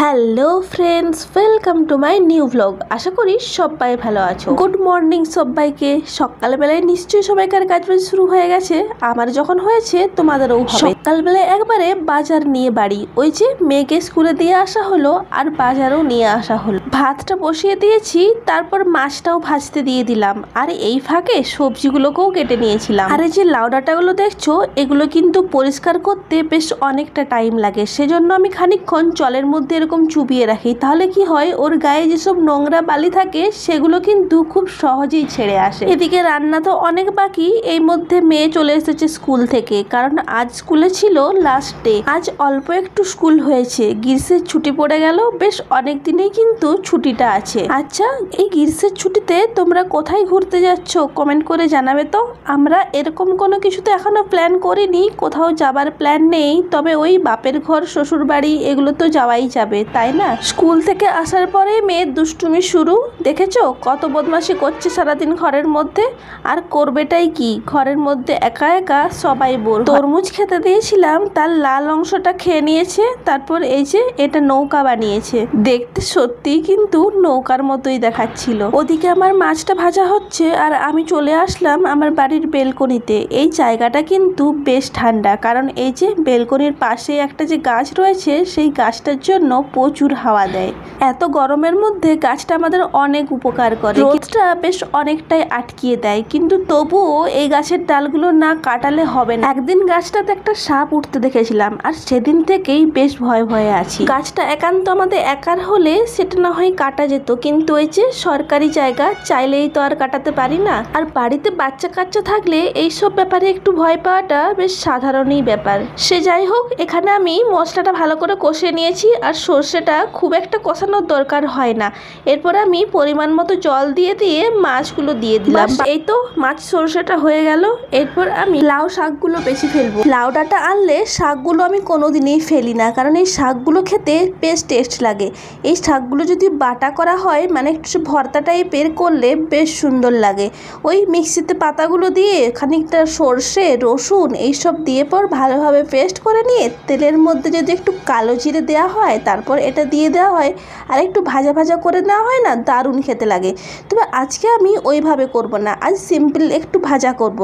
Hello friends, welcome to my new blog. আশা করি সবাই ভালো আছো। গুড মর্নিং সবাইকে। সকালবেলায় নিশ্চয়ই সবাইকার কাজ বাজ শুরু হয়ে গেছে। আমার যখন হয়েছে তোমাদেরও হবে। সকালবেলায় একবারে বাজার নিয়ে বাড়ি, ওই যে মেয়েকে স্কুলে দিয়ে আসা হলো আর বাজারও নিয়ে আসা হলো। ভাতটা বসিয়ে দিয়েছি, তারপর মাছটাও ভাজতে দিয়ে দিলাম, আর এই ফাঁকে সবজিগুলোকেও কেটে নিয়েছিলাম। আর এই যে লাউ ডাঁটাগুলো দেখছো, এগুলো কিন্তু পরিষ্কার করতে বেশ অনেকটা টাইম লাগে। সেজন্য আমি খানিকক্ষণ জলের মধ্যে এরকম চুবিয়ে রাখি, তাহলে কি হয়, ওর গায়ে যেসব নোংরা বালি থাকে সেগুলো কিন্তু খুব সহজেই ছেড়ে আসে। এদিকে রান্না তো অনেক বাকি। এই মধ্যে মেয়ে চলে এসেছে স্কুল থেকে, কারণ আজ স্কুলে ছিল লাস্ট ডে। আজ অল্প একটু স্কুল হয়েছে, গ্রীষ্মের ছুটি পড়ে গেল। বেশ অনেক দিনেই কিন্তু ছুটিটা আছে। আচ্ছা, এই গ্রীষ্মের ছুটিতে তোমরা কোথায় ঘুরতে যাচ্ছ কমেন্ট করে জানাবে তো। আমরা এরকম কোনো কিছু তো এখনো প্ল্যান করিনি, কোথাও যাবার প্ল্যান নেই। তবে ওই বাপের ঘর, শ্বশুর বাড়ি, এগুলো তো যাওয়াই যাবে, তাই না? স্কুল থেকে আসার পরে মেয়ের দুষ্টুমি শুরু। দেখেছো কত বদমাশি করছে সারাদিন ঘরের মধ্যে। আর করবেটাই কি, ঘরের মধ্যে একা একা সবাই বোর। তরমুজ খেতে দিয়েছিলাম, তার লাল অংশটা খেয়ে নিয়েছে। তারপর এই যে এটা নৌকা বানিয়েছে, দেখতে সত্যি কিন্তু নৌকার মতোই দেখাচ্ছিল। ওদিকে আমার মাছটা ভাজা হচ্ছে, আর আমি চলে আসলাম আমার বাড়ির বেলকনিতে। এই জায়গাটা কিন্তু বেশ ঠান্ডা, কারণ এই যে বেলকনির পাশে একটা যে গাছ রয়েছে, সেই গাছটার জন্য প্রচুর হাওয়া দেয়। এত গরমের মধ্যে গাছটা আমাদের অনেক উপকার করে। রোদটা বেশ অনেকটাই আটকিয়ে দেয়, কিন্তু তবুও এই গাছের ডালগুলো না কাটালে হবে না। একদিন গাছটাতে একটা সাপ উঠতে দেখেছিলাম, আর সেদিন থেকেই বেশ ভয়ে ভয়ে আছি। গাছটা একান্ত আমাদের একার হলে সেটা না হয় কাটা যেত, কিন্তু ওই যে সরকারি জায়গা, চাইলেই তো আর কাটাতে পারি না। আর বাড়িতে বাচ্চা কাচ্চা থাকলে এইসব ব্যাপারে একটু ভয় পাওয়াটা বেশ সাধারণই ব্যাপার। সে যাই হোক, এখানে আমি মশলাটা ভালো করে কষিয়ে নিয়েছি, আর সর্ষেটা খুব একটা কষানোর দরকার হয় না। এরপর আমি পরিমাণ মতো জল দিয়ে দিয়ে মাছগুলো দিয়ে দিলাম। এই তো মাছ সর্ষেটা হয়ে গেল। এরপর আমি লাউ শাকগুলো বেশি ফেলবো। লাউ ডাঁটা আনলে শাকগুলো আমি কোনোদিনই ফেলি না, কারণ এই শাকগুলো খেতে বেশ টেস্ট লাগে। এই শাকগুলো যদি বাটা করা হয়, মানে একটু ভর্তা টাইপের করলে বেশ সুন্দর লাগে। ওই মিক্সিতে পাতাগুলো দিয়ে খানিকটা সর্ষে, রসুন এইসব দিয়ে পর ভালোভাবে পেস্ট করে নিয়ে তেলের মধ্যে যদি একটু কালো জিরে দেওয়া হয়, তারপর এটা দিয়ে দেওয়া হয়, আর একটু ভাজা ভাজা করে নেওয়া হয় না, দারুণ খেতে লাগে। তবে আজকে আমি ওইভাবে করব না, আজ সিম্পল একটু ভাজা করব।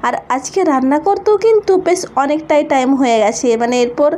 আর আজকে রান্না করতেও কিন্তু বেশ অনেকটাই টাইম হয়ে গেছে, মানে এরপর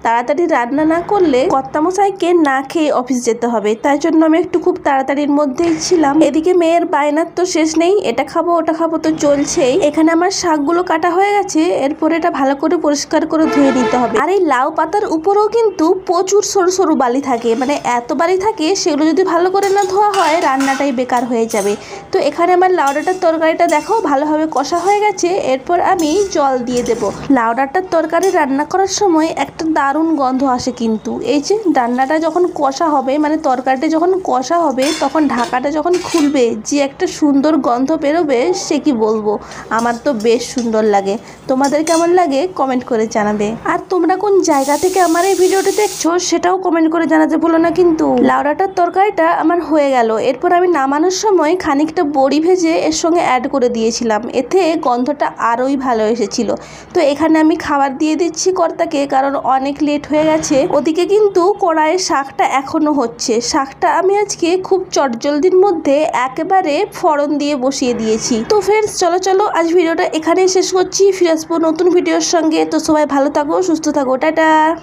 তাড়াতাড়ি রান্না না করলে কর্তামশাইকে না খেয়ে অফিস যেতে হবে। তাই জন্য আমি একটু খুব তাড়াতাড়ির মধ্যেই ছিলাম। এদিকে মেয়ের বায়নার তো শেষ নেই, এটা খাবো ওটা খাবো তো চলছেই। এখানে আমার শাকগুলো কাটা হয়ে গেছে, এরপর এটা ভালো করে পরিষ্কার করে ধুয়ে নিতে হবে। আর এই লাউ পাতার উপরেও কিন্তু প্রচুর সরু সরু বালি থাকে, মানে এত বালি থাকে, সেগুলো যদি ভালো করে না ধোয়া হয় রান্নাটাই বেকার হয়ে যাবে। তো এখানে আমার লাউ ডাঁটার তরকারিটা দেখো ভালোভাবে কষা হয়ে গেছে। এরপর আমি জল দিয়ে দেব। লাউ ডাঁটার তরকারি রান্না করার সময় একটা দারুণ গন্ধ আসে, কিন্তু এই যে রান্নাটা যখন কষা হবে, মানে তরকারিটা যখন কষা হবে, তখন ঢাকাটা যখন খুলবে, যে একটা সুন্দর গন্ধ বেরোবে, সে কি বলবো। আমার তো বেশ সুন্দর লাগে। তোমাদের কেমন লাগে কমেন্ট করে জানাবে। আর তোমরা কোন জায়গা থেকে আমার এই ভিডিওটি দেখছো সেটাও কমেন্ট করে জানাতে ভুলো না কিন্তু। লাউ ডাঁটার তরকারিটা আমার হয়ে গেল। এরপর আমি নামানোর সময় খানিকটা বড়ি ভেজে এর সঙ্গে অ্যাড করে দিয়েছিলাম, এতে গন্ধটা আরোই ভালো এসেছিল। তো এখানে আমি খাবার দিয়ে দিচ্ছি কর্তাকে, কারণ অনেক লেট হয়ে গেছে। ওদিকে কিন্তু কড়াইয়ের শাকটা এখনো হচ্ছে। শাকটা আমি আজকে খুব চটজলদির মধ্যে একেবারে ফোড়ন দিয়ে বসিয়ে দিয়েছি। তো ফ্রেন্ডস, চলো আজ ভিডিওটা এখানেই শেষ করছি। ফিরে আসবো নতুন ভিডিওর সঙ্গে। তো সবাই ভালো থাকো, সুস্থ থাকো, টাটা।